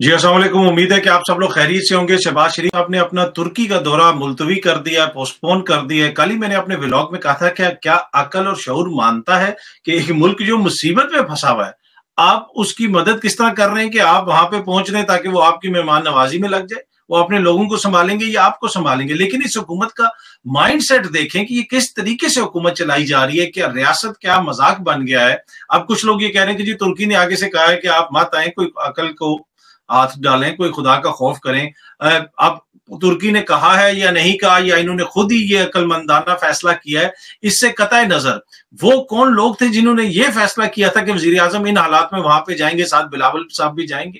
جی السلام علیکم، امید ہے کہ آپ سب لوگ خیریت سے ہوں گے۔ شہباز شریف آپ نے اپنا ترکی کا دورہ ملتوی کر دیا ہے، پوسٹ پون کر دیا ہے۔ کل ہی میں نے اپنے ولاگ میں کہا تھا کہ کیا عقل اور شعور مانتا ہے کہ ایک ملک جو مصیبت میں پھنسا ہوا ہے، آپ اس کی مدد کس طرح کر رہے ہیں کہ آپ وہاں پہ پہنچ رہے ہیں تاکہ وہ آپ کی مہمان نوازی میں لگ جائے، وہ اپنے لوگوں کو سنبھالیں گے یا آپ کو سنبھالیں گے؟ لیکن اس حکومت کا مائنڈ سیٹ دیکھیں کہ یہ کس طریقے سے حکومت چلائی جا رہی ہے، کیا ریاست کیا مذاق بن گیا ہے۔ اب کچھ لوگ یہ کہہ رہے ہیں کہ جی ترکی نے آگے سے کہا ہے کہ آپ مت آئیں، کوئی عقل کو ہاتھ ڈالیں، کوئی خدا کا خوف کریں۔ اب ترکی نے کہا ہے یا نہیں کہا، یا انہوں نے خود ہی یہ عقل مندانہ فیصلہ کیا ہے، اس سے قطع نظر وہ کون لوگ تھے جنہوں نے یہ فیصلہ کیا تھا کہ وزیر اعظم ان حالات میں وہاں پہ جائیں گے، ساتھ بلاول صاحب بھی جائیں گے۔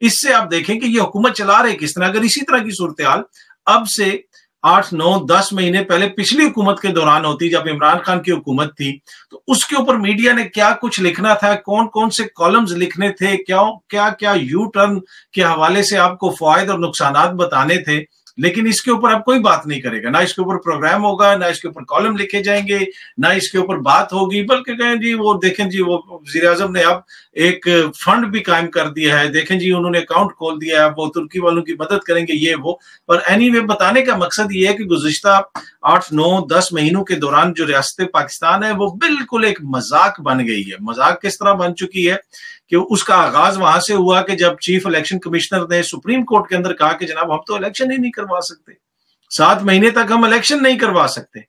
اس سے آپ دیکھیں کہ یہ حکومت چلا رہے کس طرح۔ اگر اسی طرح کی صورتحال اب سے 8 9 10 مہینے پہلے پچھلی حکومت کے دوران ہوتی، جب عمران خان کی حکومت تھی، تو اس کے اوپر میڈیا نے کیا کچھ لکھنا تھا، کون کون سے کالمز لکھنے تھے، کیا کیا یو ٹرن کے حوالے سے آپ کو فوائد اور نقصانات بتانے تھے۔ لیکن اس کے اوپر اب کوئی بات نہیں کرے گا، نہ اس کے اوپر پروگرام ہوگا، نہ اس کے اوپر کالم لکھے جائیں گے، نہ اس کے اوپر بات ہوگی، بلکہ کہیں جی وہ دیکھیں جی وہ وزیر اعظم نے اب ایک فنڈ بھی قائم کر دیا ہے، دیکھیں جی انہوں نے اکاؤنٹ کھول دیا ہے، وہ ترکی والوں کی مدد کریں گے، یہ وہ۔ پر اینی وے بتانے کا مقصد یہ ہے کہ گزشتہ 8 9 10 مہینوں کے دوران جو ریاست پاکستان ہے وہ بالکل ایک مذاق بن گئی ہے۔ مذاق کس طرح بن چکی ہے کہ اس کا آغاز وہاں سے ہوا کہ جب چیف الیکشن کمشنر نے سپریم کورٹ کے اندر کہا کہ جناب ہم تو الیکشن ہی نہیں کروا سکتے، 7 مہینے تک ہم الیکشن نہیں کروا سکتے۔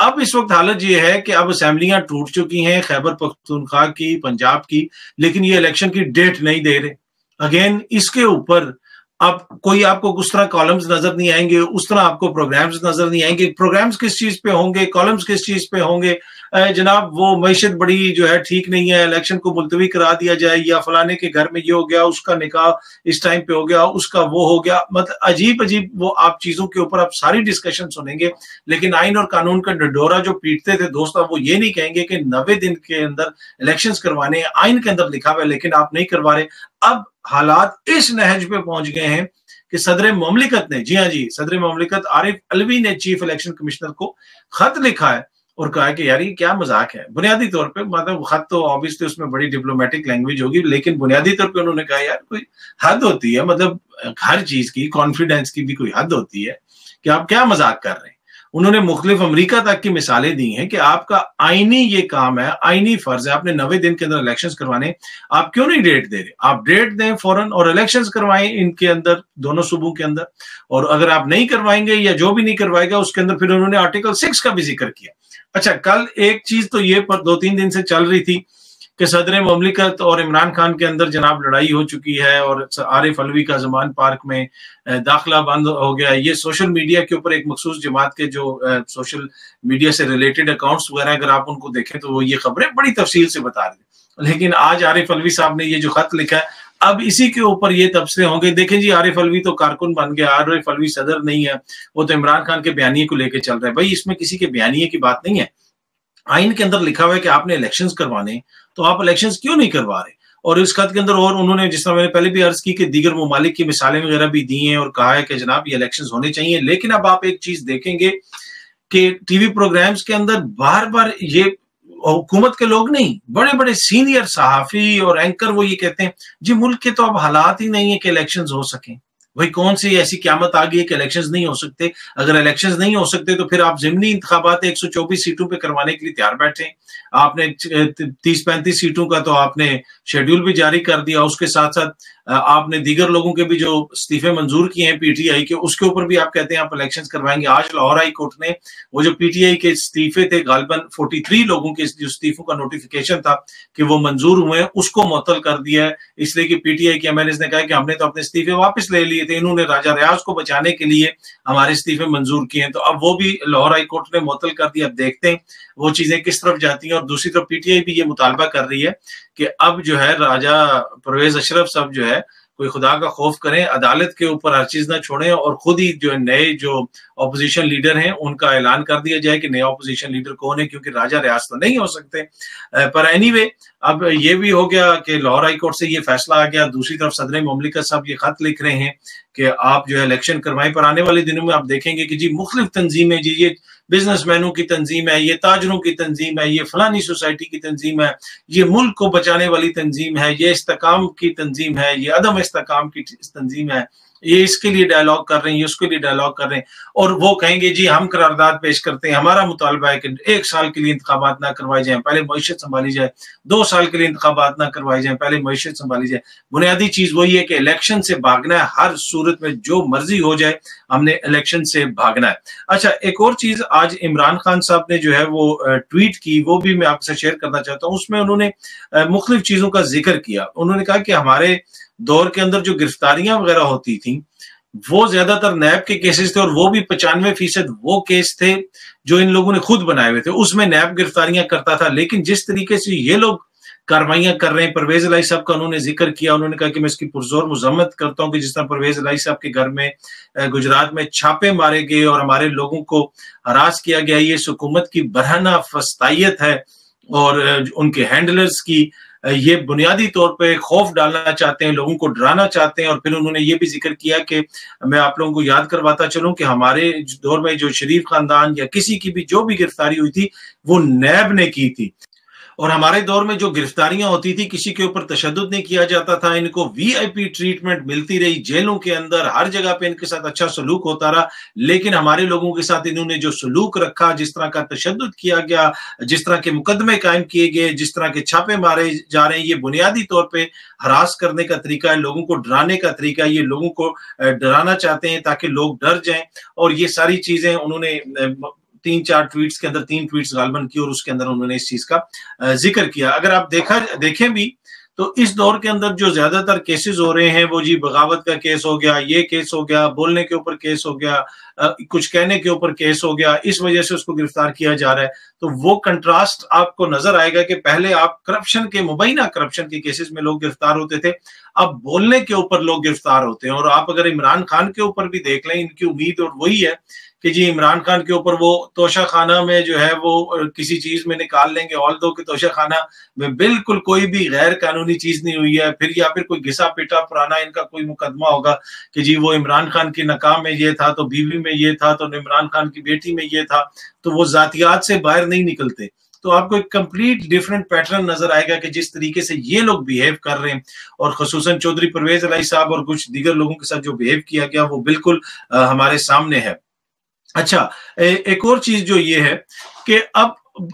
اب اس وقت حالت یہ ہے کہ اب اسمبلیاں ٹوٹ چکی ہیں، خیبر پختونخوا کی، پنجاب کی، لیکن یہ الیکشن کی ڈیٹ نہیں دے رہے۔ اگین اس کے اوپر اب کوئی آپ کو اس طرح کالمز نظر نہیں آئیں گے، اس طرح آپ کو پروگرامز نظر نہیں آئیں گے۔ پروگرامز کس چیز پہ ہوں گے، کالمز کس چیز پہ ہوں گے؟ جناب وہ معیشت بڑی جو ہے ٹھیک نہیں ہے، الیکشن کو ملتوی کرا دیا جائے، یا فلانے کے گھر میں یہ ہو گیا، اس کا نکاح اس ٹائم پہ ہو گیا، اس کا وہ ہو گیا۔ مطلب عجیب عجیب وہ آپ چیزوں کے اوپر آپ ساری ڈسکشن سنیں گے، لیکن آئین اور قانون کا ڈڈورا جو پیٹتے تھے دوست، اب وہ یہ نہیں کہیں گے کہ 90 دن کے اندر الیکشنز کروانے ہیں، آئین کے اندر لکھا ہوا ہے لیکن آپ نہیں کروا رہے۔ اب حالات اس نہج پہ پہنچ گئے ہیں کہ صدر مملکت نے، جی ہاں جی، صدر مملکت عارف علوی نے چیف الیکشن کمشنر کو خط لکھا ہے اور کہا کہ یار یہ کیا مذاق ہے۔ بنیادی طور پہ مطلب خط تو آبویسلی اس میں بڑی ڈپلومیٹک لینگویج ہوگی، لیکن بنیادی طور پہ انہوں نے کہا یار کوئی حد ہوتی ہے، مطلب ہر چیز کی، کانفیڈنس کی بھی کوئی حد ہوتی ہے کہ آپ کیا مذاق کر رہے ہیں۔ انہوں نے مختلف امریکہ تک کی مثالیں دی ہیں کہ آپ کا آئینی یہ کام ہے، آئینی فرض ہے، آپ نے 90 دن کے اندر الیکشنز کروانے، آپ کیوں نہیں ڈیٹ دے رہے؟ آپ ڈیٹ دیں فوراً اور الیکشنز کروائیں ان کے اندر، دونوں صوبوں کے اندر۔ اور اگر آپ نہیں کروائیں گے یا جو بھی نہیں کروائے گا اس کے اندر پھر انہوں نے آرٹیکل 6 کا بھی ذکر کیا۔ اچھا، کل ایک چیز تو یہ پر 2 3 دن سے چل رہی تھی کہ صدر مملکت اور عمران خان کے اندر جناب لڑائی ہو چکی ہے اور عارف علوی کا زمان پارک میں داخلہ بند ہو گیا۔ یہ سوشل میڈیا کے اوپر ایک مخصوص جماعت کے جو سوشل میڈیا سے ریلیٹڈ اکاؤنٹس وغیرہ اگر آپ ان کو دیکھیں تو وہ یہ خبریں بڑی تفصیل سے بتا رہے ہیں۔ لیکن آج عارف علوی صاحب نے یہ جو خط لکھا ہے، اب اسی کے اوپر یہ تبصرے ہوں گے۔ دیکھیں جی عارف علوی تو کارکن بن گیا، عارف علوی صدر نہیں ہے، وہ تو عمران خان کے بیانیے کو لے کے چل رہا ہے۔ بھائی اس میں کسی کے بیانیے کی بات نہیں ہے، آئین کے اندر لکھا ہوا ہے کہ آپ نے الیکشنز کروانے، تو آپ الیکشنز کیوں نہیں کروا رہے؟ اور اس خط کے اندر اور انہوں نے، جس طرح میں نے پہلے بھی عرض کی، کہ دیگر ممالک کی مثالیں وغیرہ بھی دی ہیں اور کہا ہے کہ جناب یہ الیکشنز ہونے چاہیے۔ لیکن اب آپ ایک چیز دیکھیں گے کہ ٹی وی پروگرامز کے اندر بار بار یہ حکومت کے لوگ نہیں، بڑے بڑے سینئر صحافی اور اینکر وہ یہ کہتے ہیں جی ملک کے تو اب حالات ہی نہیں ہے کہ الیکشنز ہو سکیں۔ بھائی کون سی ایسی قیامت آ گئی ہے کہ الیکشنز نہیں ہو سکتے؟ اگر الیکشنز نہیں ہو سکتے تو پھر آپ ضمنی انتخابات 124 سیٹوں پہ کروانے کے لیے تیار بیٹھے۔ آپ نے 30 35 سیٹوں کا تو آپ نے شیڈیول بھی جاری کر دیا، اس کے ساتھ ساتھ آپ نے دیگر لوگوں کے بھی جو استعفے منظور کیے ہیں پی ٹی آئی کے، اس کے اوپر بھی آپ کہتے ہیں آپ الیکشنز کروائیں گے۔ آج لاہور ہائی کورٹ نے وہ جو پی ٹی آئی کے استعفے تھے، غالباً 43 لوگوں کے جو استعفوں کا نوٹیفیکیشن تھا کہ وہ منظور ہوئے ہیں، اس کو معطل کر دیا ہے، اس لیے کہ پی ٹی آئی کے ایم ایل ایز نے کہا کہ ہم نے تو اپنے استعفے واپس لے لیے تھے، انہوں نے راجہ ریاض کو بچانے کے لیے ہمارے استعفے منظور کیے ہیں، تو اب وہ بھی لاہور ہائی کورٹ نے معطل کر دیا۔ اب دیکھتے ہیں وہ چیزیں کس طرف جاتی ہیں۔ اور دوسری طرف پی ٹی آئی بھی یہ مطالبہ کر رہی ہے کہ اب جو ہے راجہ پرویز اشرف صاحب جو ہے کوئی خدا کا خوف کریں، عدالت کے اوپر ہر چیز نہ چھوڑیں، اور خود ہی جو نئے جو اپوزیشن لیڈر ہیں ان کا اعلان کر دیا جائے کہ نیا اپوزیشن لیڈر کون ہے، کیونکہ راجہ ریاض تو نہیں ہو سکتے۔ پر اینی وے اب یہ بھی ہو گیا کہ لاہور ہائی کورٹ سے یہ فیصلہ آ گیا، دوسری طرف صدر مملکت صاحب یہ خط لکھ رہے ہیں کہ آپ جو ہے الیکشن کروائیں، پر آنے والے دنوں میں آپ دیکھیں گے کہ جی مختلف تنظیمیں، جی یہ بزنس مینوں کی تنظیم ہے، یہ تاجروں کی تنظیم ہے، یہ فلانی سوسائٹی کی تنظیم ہے، یہ ملک کو بچانے والی تنظیم ہے، یہ استحکام کی تنظیم ہے، یہ عدم استحکام کی تنظیم ہے، یہ اس کے لیے ڈائلاگ کر رہے ہیں، یہ اس کے لیے ڈائلاگ کر رہے ہیں، اور وہ کہیں گے جی ہم قرارداد پیش کرتے ہیں، ہمارا مطالبہ ہے کہ 1 سال کے لیے انتخابات نہ کروائی جائیں، پہلے معیشت سنبھالی جائے، 2 سال کے لیے انتخابات نہ کروائی جائیں، پہلے معیشت سنبھالی جائے۔ بنیادی چیز وہی ہے کہ الیکشن سے بھاگنا ہے، ہر صورت میں جو مرضی ہو جائے ہم نے الیکشن سے بھاگنا ہے۔ اچھا، ایک اور چیز آج عمران خان صاحب نے جو ہے وہ ٹویٹ کی، وہ بھی میں آپ سے شیئر کرنا چاہتا ہوں۔ اس میں انہوں نے مختلف چیزوں کا ذکر کیا۔ انہوں نے کہا کہ ہمارے دور کے اندر جو گرفتاریاں وغیرہ ہوتی تھیں وہ زیادہ تر نیب کے کیسز تھے، اور وہ بھی 95% وہ کیس تھے جو ان لوگوں نے خود بنائے ہوئے تھے، اس میں نیب گرفتاریاں کرتا تھا۔ لیکن جس طریقے سے یہ لوگ کاروائیاں کر رہے ہیں، پرویز الہی صاحب کا انہوں نے ذکر کیا، انہوں نے کہا کہ میں اس کی پرزور مذمت کرتا ہوں کہ جس طرح پرویز الہی صاحب کے گھر میں گجرات میں چھاپے مارے گئے اور ہمارے لوگوں کو ہراس کیا گیا، یہ اس حکومت کی برہنہ فسطائیت ہے، اور ان کے ہینڈلرز کی یہ بنیادی طور پہ خوف ڈالنا چاہتے ہیں، لوگوں کو ڈرانا چاہتے ہیں۔ اور پھر انہوں نے یہ بھی ذکر کیا کہ میں آپ لوگوں کو یاد کرواتا چلوں کہ ہمارے دور میں جو شریف خاندان یا کسی کی بھی جو بھی گرفتاری ہوئی تھی وہ نیب نے کی تھی، اور ہمارے دور میں جو گرفتاریاں ہوتی تھی کسی کے اوپر تشدد نہیں کیا جاتا تھا، ان کو وی آئی پی ٹریٹمنٹ ملتی رہی، جیلوں کے اندر ہر جگہ پہ ان کے ساتھ اچھا سلوک ہوتا رہا، لیکن ہمارے لوگوں کے ساتھ انہوں نے جو سلوک رکھا، جس طرح کا تشدد کیا گیا، جس طرح کے مقدمے قائم کیے گئے، جس طرح کے چھاپے مارے جا رہے ہیں، یہ بنیادی طور پہ ہراس کرنے کا طریقہ ہے، لوگوں کو ڈرانے کا طریقہ ہے، یہ لوگوں کو ڈرانا چاہتے ہیں تاکہ لوگ ڈر جائیں۔ اور یہ ساری چیزیں انہوں نے 3-4 ٹویٹس کے اندر 3 ٹویٹس غالباً کی، اور اس کے اندر انہوں نے اس چیز کا ذکر کیا۔ اگر آپ دیکھیں بھی تو اس دور کے اندر جو زیادہ تر کیسز ہو رہے ہیں وہ جی بغاوت کا کیس ہو گیا، یہ کیس ہو گیا، بولنے کے اوپر کیس ہو گیا، کچھ کہنے کے اوپر کیس ہو گیا، اس وجہ سے اس کو گرفتار کیا جا رہا ہے۔ تو وہ کنٹراسٹ آپ کو نظر آئے گا کہ پہلے آپ کرپشن کے، مبینہ کرپشن کے کیسز میں لوگ گرفتار ہوتے تھے، اب بولنے کے اوپر لوگ گرفتار ہوتے ہیں۔ اور آپ اگر عمران خان کے اوپر بھی دیکھ لیں، ان کی امید اور وہی ہے کہ جی عمران خان کے اوپر وہ توشہ خانہ میں جو ہے وہ کسی چیز میں نکال لیں گے، آل دو کہ توشہ خانہ میں بالکل کوئی بھی غیر قانونی چیز نہیں ہوئی ہے، پھر یا پھر کوئی گھسا پیٹا پرانا ان کا کوئی مقدمہ ہوگا کہ جی وہ عمران خان کی نکاح میں یہ تھا تو بیوی میں یہ تھا تو عمران خان کی بیٹی میں یہ تھا، تو وہ ذاتیات سے باہر نہیں نکلتے۔ تو آپ کو ایک کمپلیٹ ڈیفرنٹ پیٹرن نظر آئے گا کہ جس طریقے سے یہ لوگ بیہیو کر رہے ہیں، اور خصوصاً چودھری پرویز الہی صاحب اور کچھ دیگر لوگوں کے ساتھ جو بیہیو کیا گیا وہ بالکل ہمارے سامنے ہے۔ اچھا، ایک اور چیز جو یہ ہے کہ اب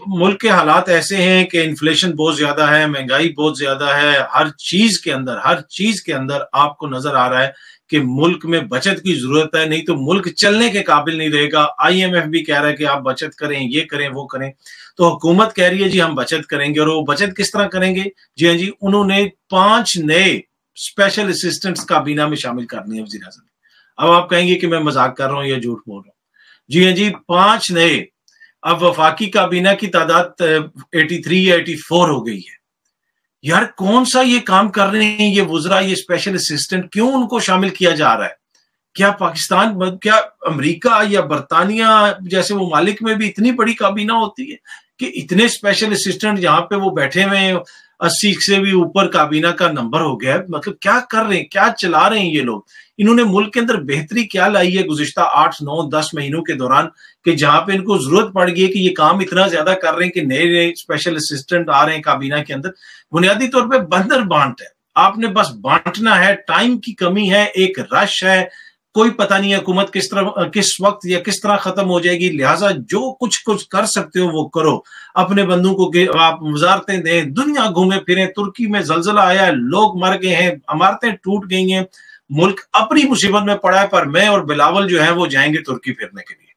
ملک کے حالات ایسے ہیں کہ انفلیشن بہت زیادہ ہے، مہنگائی بہت زیادہ ہے، ہر چیز کے اندر آپ کو نظر آ رہا ہے کہ ملک میں بچت کی ضرورت ہے، نہیں تو ملک چلنے کے قابل نہیں رہے گا۔ آئی ایم ایف بھی کہہ رہا ہے کہ آپ بچت کریں، یہ کریں وہ کریں، تو حکومت کہہ رہی ہے جی ہم بچت کریں گے، اور وہ بچت کس طرح کریں گے؟ جی ہاں جی، انہوں نے 5 نئے اسپیشل اسسٹنٹس کابینہ میں شامل کرنے ہیں وزیر اعظم۔ اب آپ کہیں گے کہ میں مذاق کر رہا ہوں یا جھوٹ بول رہا ہوں، جی ہاں جی 5 نئے۔ اب وفاقی کابینہ کی تعداد 83 یا 84 ہو گئی ہے۔ یار کون سا یہ کام کر رہے ہیں یہ وزراء، یہ اسپیشل اسسٹنٹ، کیوں ان کو شامل کیا جا رہا ہے؟ کیا پاکستان، کیا امریکہ یا برطانیہ جیسے ممالک میں بھی اتنی بڑی کابینہ ہوتی ہے کہ اتنے اسپیشل اسسٹنٹ یہاں پہ وہ بیٹھے ہوئے ہیں؟ 80 سے بھی اوپر کابینہ کا نمبر ہو گیا ہے۔ مطلب کیا کر رہے ہیں، کیا چلا رہے ہیں یہ لوگ؟ انہوں نے ملک کے اندر بہتری کیا لائی ہے گزشتہ 8, 9, 10 مہینوں کے دوران کہ جہاں پہ ان کو ضرورت پڑ گئی ہے کہ یہ کام اتنا زیادہ کر رہے ہیں کہ نئے نئے اسپیشل اسسٹنٹ آ رہے ہیں کابینہ کے اندر؟ بنیادی طور پہ بندر بانٹ ہے، آپ نے بس بانٹنا ہے، ٹائم کی کمی ہے، ایک رش ہے، کوئی پتہ نہیں ہے حکومت کس وقت یا کس طرح ختم ہو جائے گی، لہٰذا جو کچھ کر سکتے ہو وہ کرو، اپنے بندوں کو آپ وزارتیں دیں، دنیا گھومے پھریں، ترکی میں زلزلہ آیا ہے، لوگ مر گئے ہیں، عمارتیں ٹوٹ گئی ہیں، ملک اپنی مصیبت میں پڑا ہے، پر میں اور بلاول جو ہے وہ جائیں گے ترکی پھرنے کے لیے۔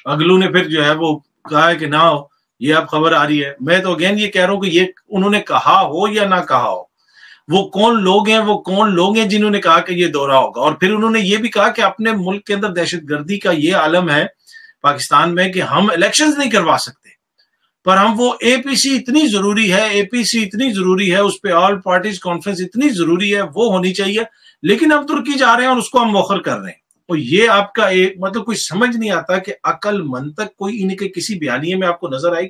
اگلو نے پھر جو ہے وہ کہا ہے کہ نہ ہو، یہ اب خبر آ رہی ہے۔ میں تو اگین یہ کہہ رہا ہوں کہ یہ انہوں نے کہا ہو یا نہ کہا ہو، وہ کون لوگ ہیں جنہوں نے کہا کہ یہ دورہ ہوگا؟ اور پھر انہوں نے یہ بھی کہا کہ اپنے ملک کے اندر دہشت گردی کا یہ عالم ہے پاکستان میں کہ ہم الیکشنز نہیں کروا سکتے، پر ہم وہ اے پی سی اتنی ضروری ہے، اس پہ آل پارٹیز کانفرنس اتنی ضروری ہے، وہ ہونی چاہیے، لیکن ہم ترکی جا رہے ہیں اور اس کو ہم موخر کر رہے ہیں۔ اور یہ آپ کا ایک مطلب کوئی سمجھ نہیں آتا کہ عقل منطق کوئی ان کے کسی بیانیے میں آپ کو نظر آئی؟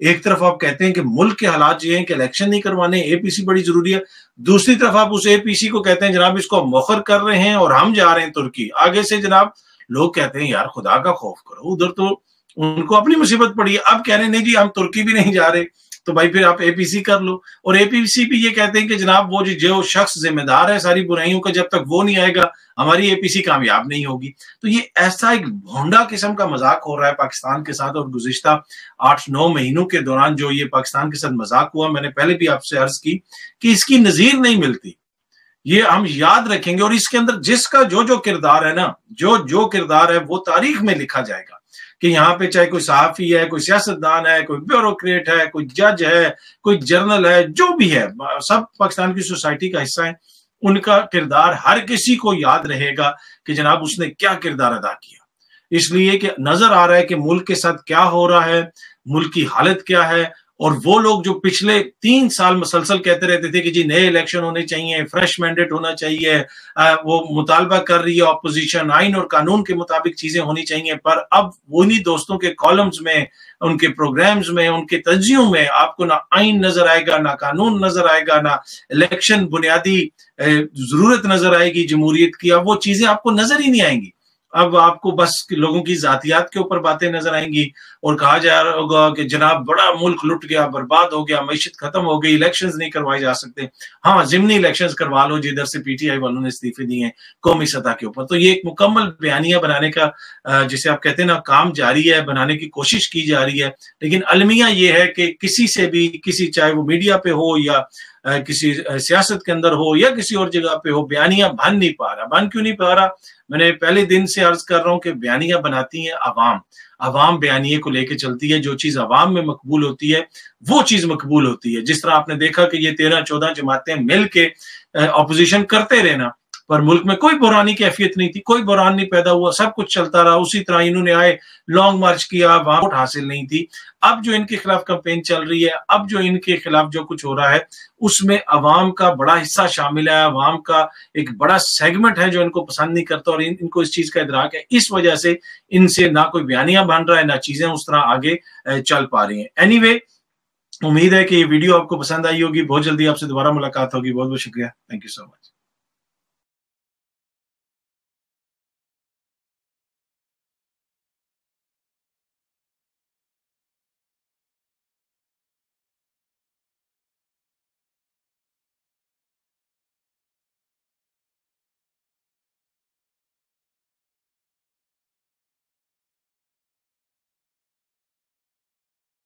ایک طرف آپ کہتے ہیں کہ ملک کے حالات یہ ہیں کہ الیکشن نہیں کروانے، اے پی سی بڑی ضروری ہے، دوسری طرف آپ اس اے پی سی کو کہتے ہیں جناب اس کو مؤخر کر رہے ہیں اور ہم جا رہے ہیں ترکی۔ آگے سے جناب لوگ کہتے ہیں یار خدا کا خوف کرو، ادھر تو ان کو اپنی مصیبت پڑی ہے، اب کہہ رہے ہیں نہیں جی ہم ترکی بھی نہیں جا رہے، تو بھائی پھر آپ اے پی سی کر لو۔ اور اے پی سی بھی یہ کہتے ہیں کہ جناب وہ جو شخص ذمہ دار ہے ساری برائیوں کا، جب تک وہ نہیں آئے گا ہماری اے پی سی کامیاب نہیں ہوگی۔ تو یہ ایسا ایک بھونڈا قسم کا مذاق ہو رہا ہے پاکستان کے ساتھ، اور گزشتہ 8-9 مہینوں کے دوران جو یہ پاکستان کے ساتھ مذاق ہوا، میں نے پہلے بھی آپ سے عرض کی کہ اس کی نظیر نہیں ملتی۔ یہ ہم یاد رکھیں گے، اور اس کے اندر جس کا جو کردار ہے نا، جو کردار ہے وہ تاریخ میں لکھا جائے گا کہ یہاں پہ چاہے کوئی صحافی ہے، کوئی سیاستدان ہے، کوئی بیوروکریٹ ہے، کوئی جج ہے، کوئی جرنل ہے، جو بھی ہے، سب پاکستان کی سوسائٹی کا حصہ ہیں، ان کا کردار ہر کسی کو یاد رہے گا کہ جناب اس نے کیا کردار ادا کیا۔ اس لیے کہ نظر آ رہا ہے کہ ملک کے ساتھ کیا ہو رہا ہے، ملک کی حالت کیا ہے، اور وہ لوگ جو پچھلے 3 سال مسلسل کہتے رہتے تھے کہ جی نئے الیکشن ہونے چاہیے، فریش مینڈیٹ ہونا چاہیے، وہ مطالبہ کر رہی ہے اپوزیشن، آئین اور قانون کے مطابق چیزیں ہونی چاہیے، پر اب انہی دوستوں کے کالمز میں، ان کے پروگرامز میں، ان کے تجزیوں میں آپ کو نہ آئین نظر آئے گا، نہ قانون نظر آئے گا، نہ الیکشن بنیادی ضرورت نظر آئے گی جمہوریت کی، اب وہ چیزیں آپ کو نظر ہی نہیں آئیں گی۔ اب آپ کو بس لوگوں کی ذاتیات کے اوپر باتیں نظر آئیں گی، اور کہا جا رہا ہوگا کہ جناب بڑا ملک لٹ گیا، برباد ہو گیا، معیشت ختم ہو گئی، الیکشنز نہیں کروائے جا سکتے۔ ہاں ضمنی الیکشنز کروا لو جدھر سے پی ٹی آئی والوں نے استعفے دیے ہیں قومی سطح کے اوپر۔ تو یہ ایک مکمل بیانیہ بنانے کا جسے آپ کہتے ہیں نا کام جاری ہے، بنانے کی کوشش کی جا رہی ہے، لیکن المیہ یہ ہے کہ کسی سے بھی کسی، چاہے وہ میڈیا پہ ہو یا کسی سیاست کے اندر ہو یا کسی اور جگہ پہ ہو، بیانیہ بن نہیں پا رہا۔ بن کیوں نہیں پا رہا؟ میں نے پہلے دن سے عرض کر رہا ہوں کہ بیانیہ بناتی ہیں عوام بیانیے کو لے کے چلتی ہے، جو چیز عوام میں مقبول ہوتی ہے وہ چیز مقبول ہوتی ہے۔ جس طرح آپ نے دیکھا کہ یہ 13-14 جماعتیں مل کے اپوزیشن کرتے رہنا، پر ملک میں کوئی بحرانی کیفیت نہیں تھی، کوئی بحران نہیں پیدا ہوا، سب کچھ چلتا رہا اسی طرح۔ انہوں نے آئے لانگ مارچ کیا، وہاں ووٹ حاصل نہیں تھی۔ اب جو ان کے خلاف کمپین چل رہی ہے، اب جو ان کے خلاف جو کچھ ہو رہا ہے، اس میں عوام کا بڑا حصہ شامل ہے، عوام کا ایک بڑا سیگمنٹ ہے جو ان کو پسند نہیں کرتا، اور ان کو اس چیز کا ادراک ہے۔ اس وجہ سے ان سے نہ کوئی بیانیہ بن رہا ہے، نہ چیزیں اس طرح آگے چل پا رہی ہیں۔ اینی وے، امید ہے کہ یہ ویڈیو آپ کو پسند آئی ہوگی، بہت جلدی آپ سے دوبارہ ملاقات ہوگی۔ بہت بہت شکریہ، تھینک یو سو مچ۔